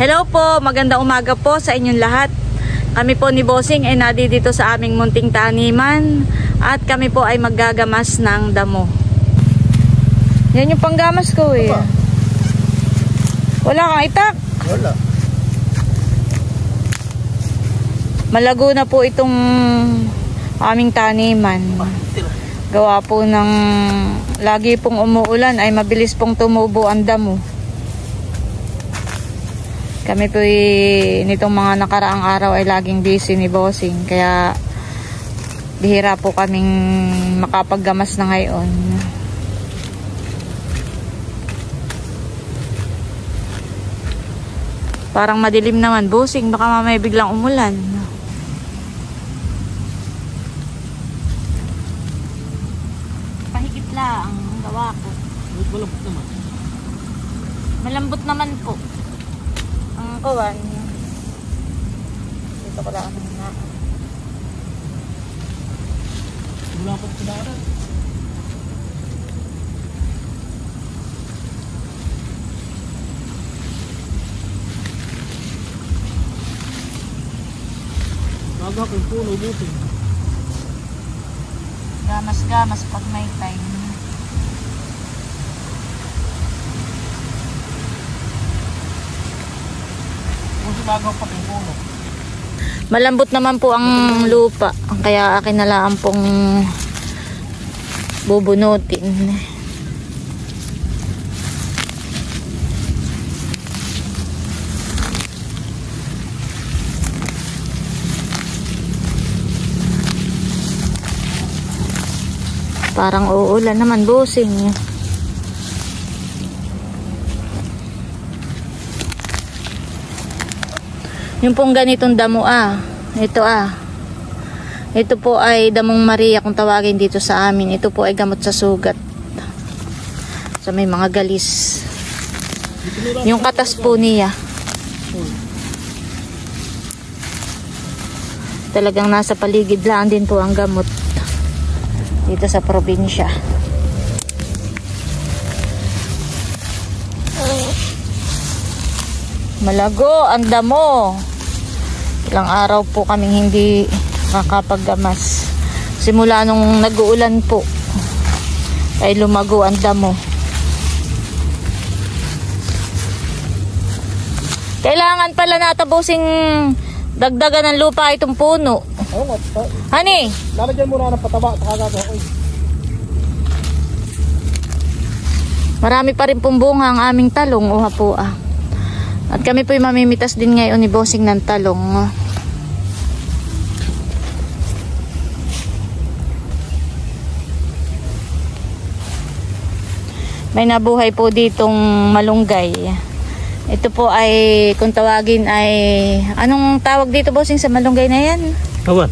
Hello po, magandang umaga po sa inyong lahat. Kami po ni Bossing ay nadi dito sa aming munting taniman at kami po ay maggagamas ng damo. Yan yung panggamas ko eh. Wala kang itak? Wala. Malago na po itong aming taniman. Gawa po ng lagi pong umuulan ay mabilis pong tumubo ang damo. Kami po nitong mga nakaraang araw ay laging busy ni Bossing. Kaya bihira po kaming makapaggamas na ngayon. Parang madilim naman, Bossing. Baka mamaya biglang umulan. Pahigit lang ang gawa ko. Malambot naman. Malambot naman po. Ang kawan. Dito ko lang na. Wala pa ito na. Baga kung puno buti. Gamas-gamas pag may time. Malambot naman po ang lupa, kaya akin na lang pong bubunutin. Parang uulan naman, Bossing. Yung pong ganitong damo ito ito po ay damong Maria kung tawagin dito sa amin. Ito po ay gamot sa sugat, sa may mga galis. Yung katas po niya talagang nasa paligid lang din po ang gamot dito sa probinsya. Malago ang damo. Ilang araw po kaming hindi makapaggamas. Simula nung nag-uulan po ay lumago ang damo. Kailangan pala natabusing dagdagan ng lupa itong puno. Hani? Lalagyan muna ng pataba at kagagawa. Marami pa rin pong bunga ang aming talong. Uha po At kami po'y mamimitas din ngayon ni Bossing ng talong. May nabuhay po ditong malunggay. Ito po ay, kung tawagin ay, anong tawag dito, Bossing, sa malunggay na yan? Awan.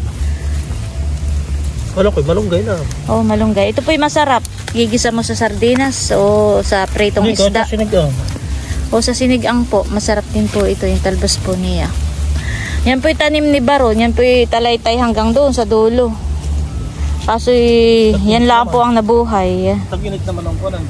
Wala ko, malunggay na. Oh, malunggay. Ito po'y masarap. Gigisa mo sa sardinas o sa pritong isda. O sa sinigang po. Masarap din po ito, yung talbos po niya. Yan po'y tanim ni Baron. Yan po'y talaytay hanggang doon sa dulo. Kaso yan lang po ang nabuhay. Tag-init naman ang kunan.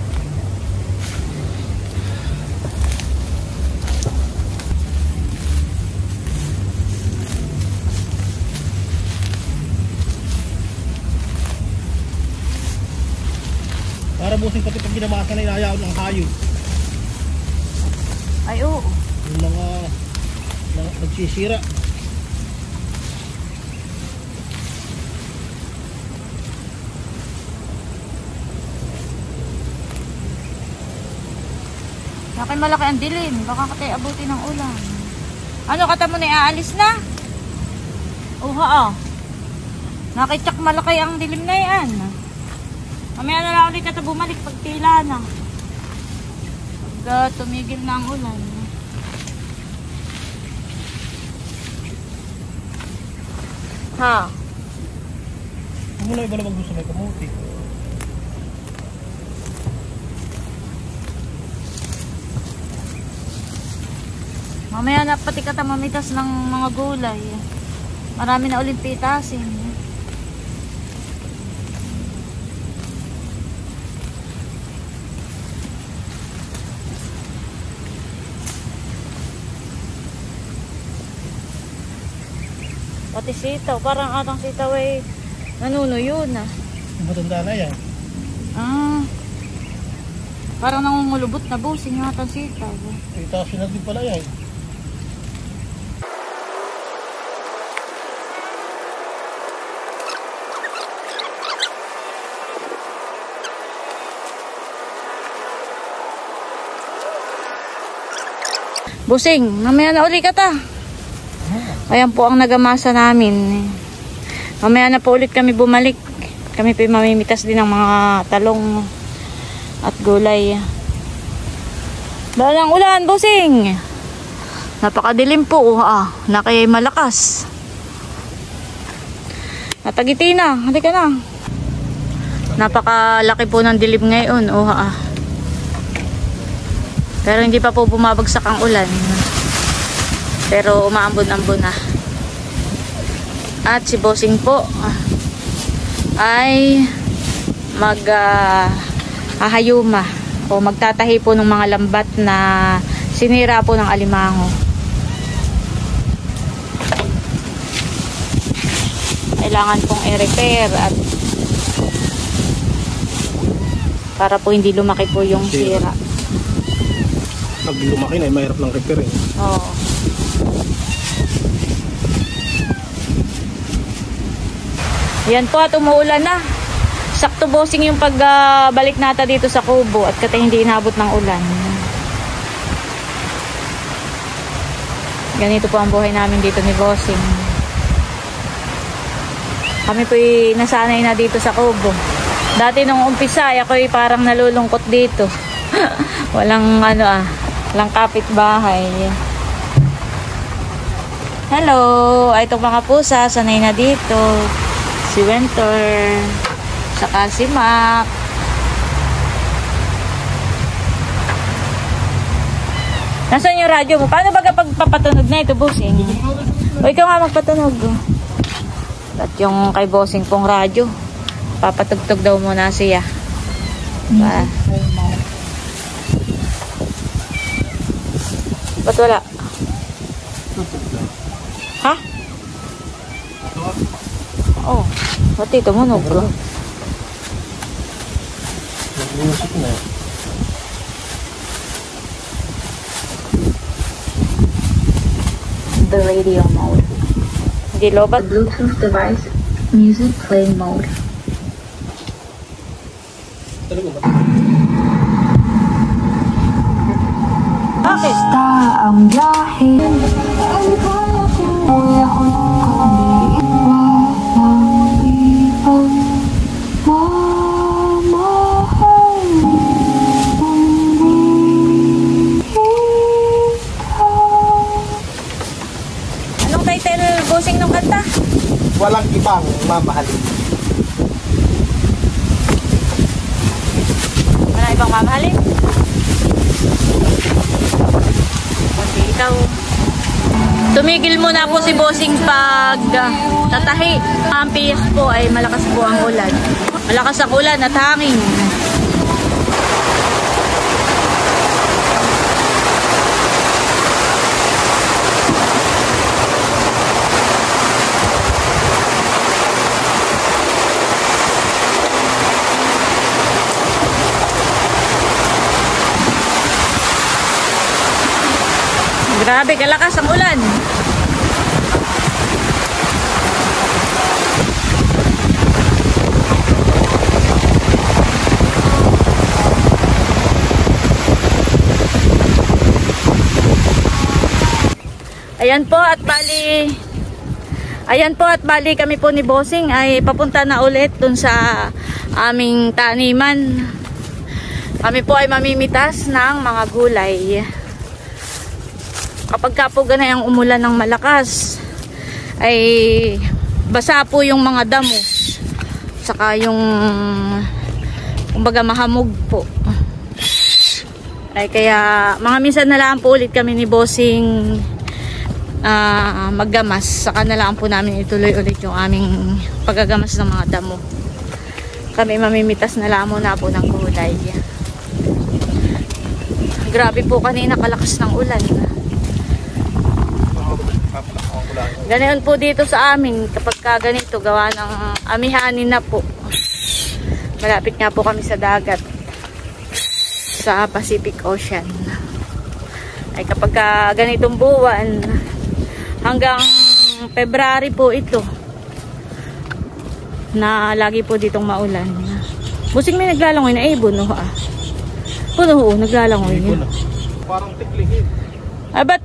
Para Bossing pati pag ginamasan na inayaw ng hayop. Ay, oo. Yung mga nagsisira. Laki malaki ang dilim. Baka katay abutin ng ulan. Ano, kata mo na iaalis na? Nakitsak malaki ang dilim na yan. Mamaya na lang ulit ito bumalik pag tila na. Pag tumigil na ang ulan. Mula iba naman gusto may kamuti. Mamaya na pati ka mamitas ng mga gulay. Marami na ulit pitasin. pati sitaw. Parang atang sitaw ay nanunuyo na. Matanda na yan. Parang nangungulubot na busing yung atang sitaw. Itaas yun na din pala yan. Busing, mamaya na uli ka ta. Ayan po ang nagamasa namin. Mamaya na po ulit kami bumalik. Kami po mamimitas din ng mga talong at gulay. Balang ulan, busing. Napakadilim po. Nakayay malakas. Natagiti na. Halika na. Napakalaki po ng dilim ngayon. Pero hindi pa po bumabagsak ang ulan. Pero umaambon-ambon na. At si Bossing po ay hahayuma o magtatahi po ng mga lambat na sinira po ng alimango. Kailangan pong i-repair at para po hindi lumaki po yung sira. Pag lumaki na, mahirap lang repair. Oo. Yan po at umuulan na. Sakto, Bossing, yung pagbalik nata dito sa kubo at kata hindi inabot ng ulan. Ganito po ang buhay namin dito ni Bossing. Kami po nasanay na dito sa kubo. Dati nung umpisa, ako'y parang nalulungkot dito. Walang walang kapitbahay. Hello! Itong mga pusa, sanay na dito. Si Winter, saka si Mac. Nasaan yung radyo mo? Paano ba kapag papatunog na ito, Bossing? O ikaw nga magpatunog. At yung kay Bossing pong radyo, papatugtog daw muna siya. Ba't wala? Ha? Oh, pati tumunog. Nag-music na. The radio mode. Hindi lobat. The Bluetooth device. Music playing mode. Talaga ba? Bakit? Basta ang biyahe. Kuya ko kundi walang ibang mamahal kundi ikaw. Anong title, Bossing, ng kanta? Walang ibang mamahalin. Wala ibang mamahalin? Kundi ikaw. Tumigil muna po si Bossing pag tatahi. Ang piyak po ay malakas po ang ulan. Malakas ang ulan at hangin. Grabe, kalakas ang ulan. Ayan po at bali kami po ni Bossing ay papunta na ulit dun sa aming taniman. Kami po ay mamimitas ng mga gulay. Kapag ka po ganay ang umulan ng malakas ay basa po yung mga damo, saka yung kumbaga mahamog po. Ay kaya mga minsan na lang po ulit kami ni Bossing maggamas, saka na lang po namin ituloy ulit yung aming paggagamas ng mga damo. Kami mamimitas na lang muna po ng gulay. Grabe po kanina kalakas ng ulan. Ganoon po dito sa amin kapag ganito gawa ng amihanin na po. Malapit nga po kami sa dagat sa Pacific Ocean. Ay kapag ganitong buwan hanggang February po ito na lagi po ditong maulan. Busing may naglalangoy na ibon, no? Puno ho, naglalangoy niya. Parang tiklingin. Ay, ba't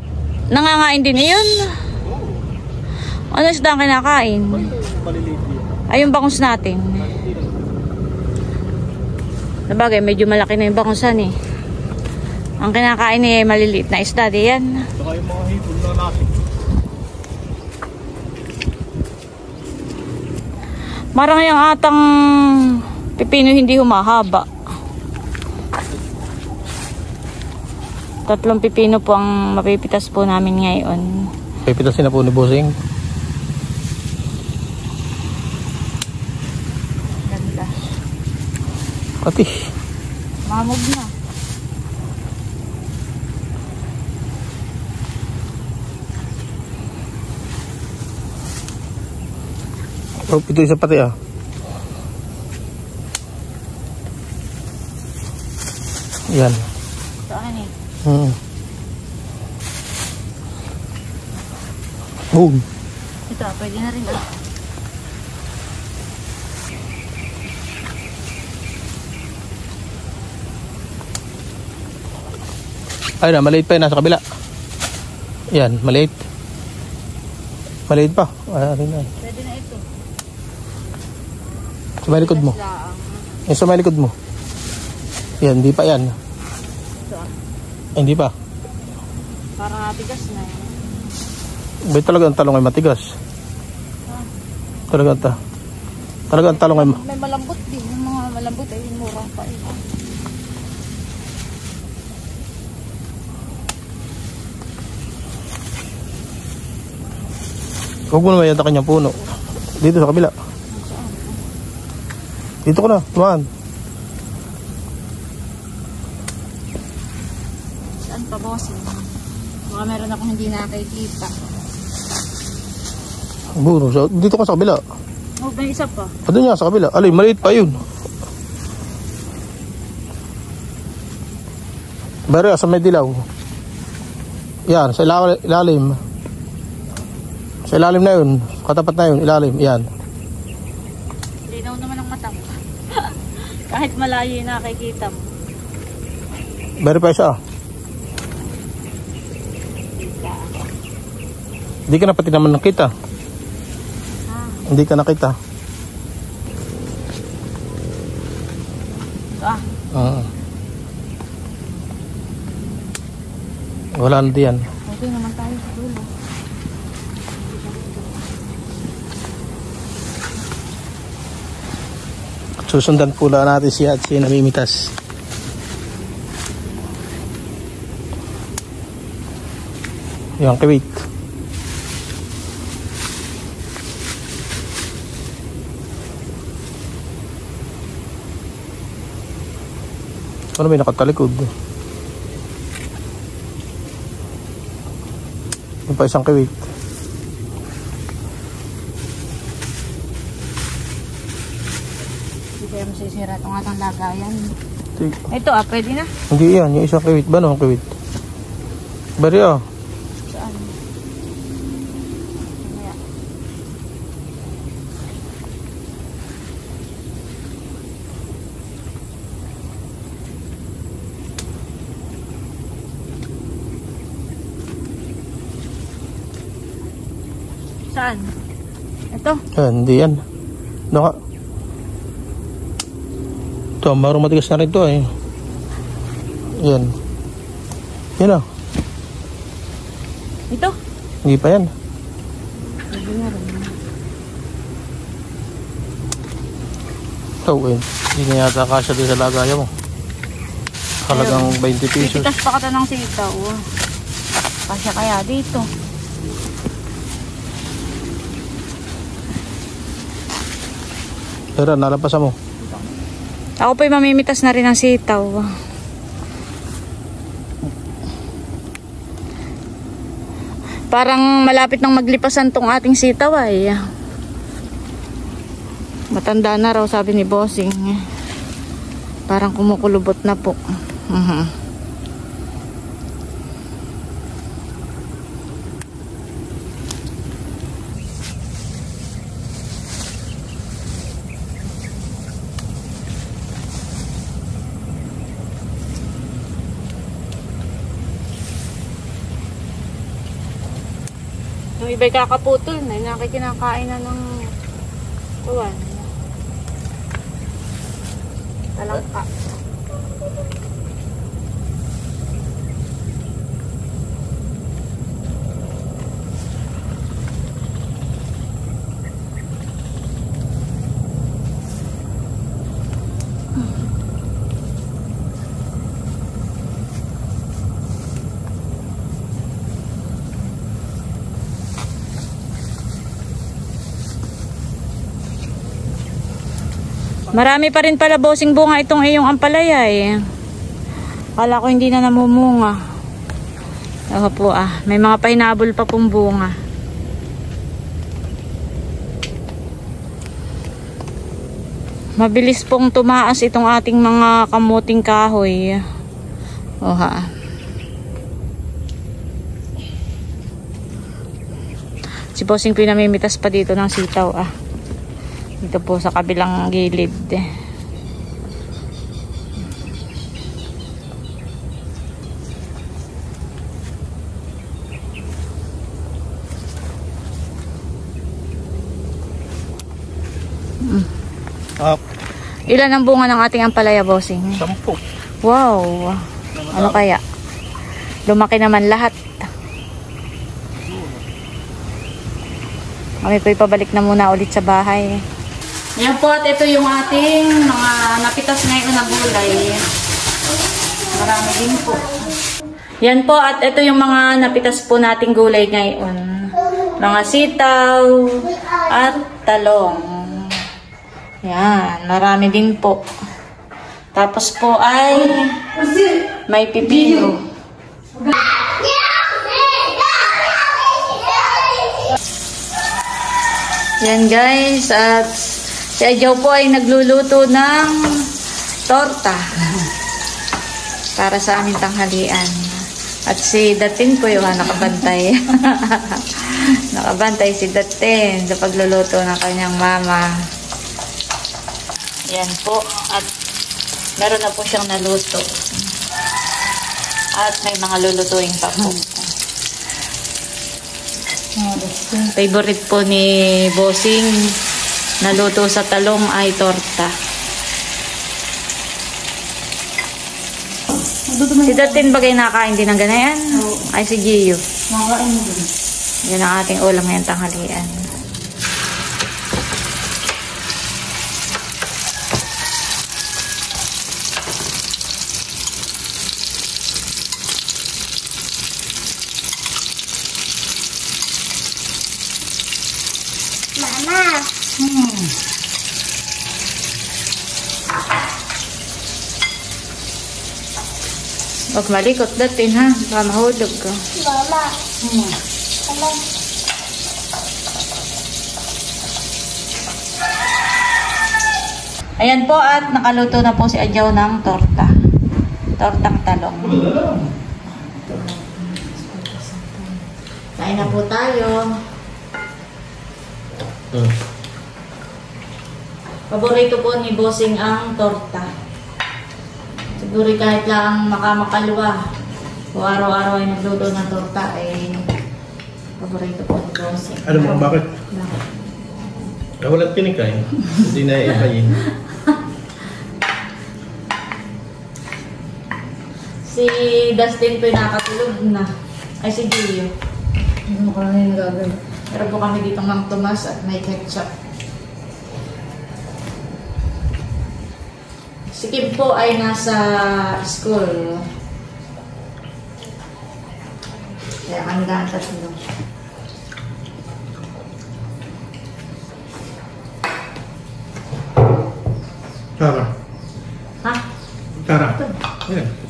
nangangain din yun? Ano isda ang kinakain? Maliliit yun. Ay, yung bangus natin. Sabagay, medyo malaki na yung bangusan eh. Ang kinakain eh, maliliit na isda. Di yan. Saka yung mga hipon na natin. Marang yung atang pipino hindi humahaba. 3 pipino po ang mapipitas po namin ngayon. Pipitasin na po ni Bossing. Ganda. Pati. Mamog na. Oh, ito isa pati ah. Yan. Ito akin eh. Boom. Ito, pwede na rin ah. Ay na, maliit pa yun nasa kabila. Yan, maliit. Maliit pa. Ay, rin na. Pwede na ito. Sa may likod mo. Yan sa may likod mo. Yan, hindi pa yan. Ito ah. Ay, hindi pa. Parang matigas na yan. Bay talaga ang talong ay matigas. Talaga ang talong ay May malambot din. Yung mga malambot ay murang pa eh. Huwag mo naman yata kanyang puno. Dito sa kabila. Dito ko na, tumaan. Saan pa bossing? Baka meron akong hindi nakikita. Buro, dito ka sa kabila. Oh, may isa pa. Doon nga sa kabila. Alay, maliit pa yun. Bari, sa may dilaw. Yan, sa ilalim. Sa ilalim na yun. Katapat na yun, ilalim. Yan. Linaw naman ang mata mo. Kahit malayo yung nakikita mo. Bari pa isa. Hindi ka na pati naman nakita. Hindi ka nakita. Wala na diyan. Okay naman tayo sa dulo. Susundan pula natin si Atsi namimitas. Yung kiwit. Ano may nakatalikod? Yung pa isang kiwit. Hindi kaya masisira itong atang lagayan. Ito ah, pwede na? Hindi yan, yung isang kiwit ba no? Kiwit. Bari ah. Saan? Kaya. Saan? Ito? Hindi yan. Naka. Ito, marong matigas na rin ito eh. Yan. Yan ah. Ito? Hindi pa yan. Pwede na rin. Ito eh. Hindi na yata kasya din sa lagaya mo. Halagang 20 pesos. Pitas pa ka ng sitaw. Kasya kaya dito. Pero nalapasan mo. Ako po'y mamimitas na rin ng sitaw. Parang malapit nang maglipasan tong ating sitaw ay. Matanda na raw sabi ni Bossing. Parang kumukulubot na po. Yung iba'y kakaputol na, nakikinakain na ng kuwan. Talangka. Marami pa rin pala Bossing bunga itong iyong ampalaya eh. Kala ko hindi na namumunga. Ako po may mga pineapple pa pong bunga. Mabilis pong tumaas itong ating mga kamuting kahoy. Si Bossing pinamimitas pa dito ng sitaw dito po sa kabilang gilid. Ilan ang bunga ng ating ampalaya, Bossing? 10. Wow. Ano kaya? Lumaki naman lahat. Kami po ipabalik na muna ulit sa bahay. Yan po, at ito yung ating mga napitas ngayon na gulay. Marami din po. Yan po, at ito yung mga napitas po nating gulay ngayon. Mga sitaw at talong. Yan, marami din po. Tapos po ay may pipino. Yan guys, at si Adjaw po ay nagluluto ng torta para sa aming tanghalian. At si Datin po yung nakabantay. Nakabantay si Datin sa pagluluto ng kanyang mama. Yan po, at meron na po siyang naluto. At may mga lulutuin pa po. Favorite po ni Bossing naluto sa talong ay torta. Si Datin bagay nakain din ng ganayan? Ay si Gio. Nakain din. Yan ang ating ulam ngayong tanghalian. Mama. Huwag malikot Datin ha. Baka mahulog ka. Mama. Mama. Ayan po, at nakaluto na po si Adjaw ng torta. Tortang talong. Kain na po tayo. Paborito po ni Bossing ang torta. Siguro kahit lang makamakalwa o araw-araw ay nagluto ng torta ay paborito po ni Bossing. Ano mo, bakit? Walang tinikay. Hindi na ipayin. Si Dustin po nakatulog na. Ay si Gio. Ano ko lang yung gagawin. Pero po kami dito ng Tomas at may ketchup. Si Kim po ay nasa school. Kaya kami gantat nyo. Tara. Ha? Tara. Ayan.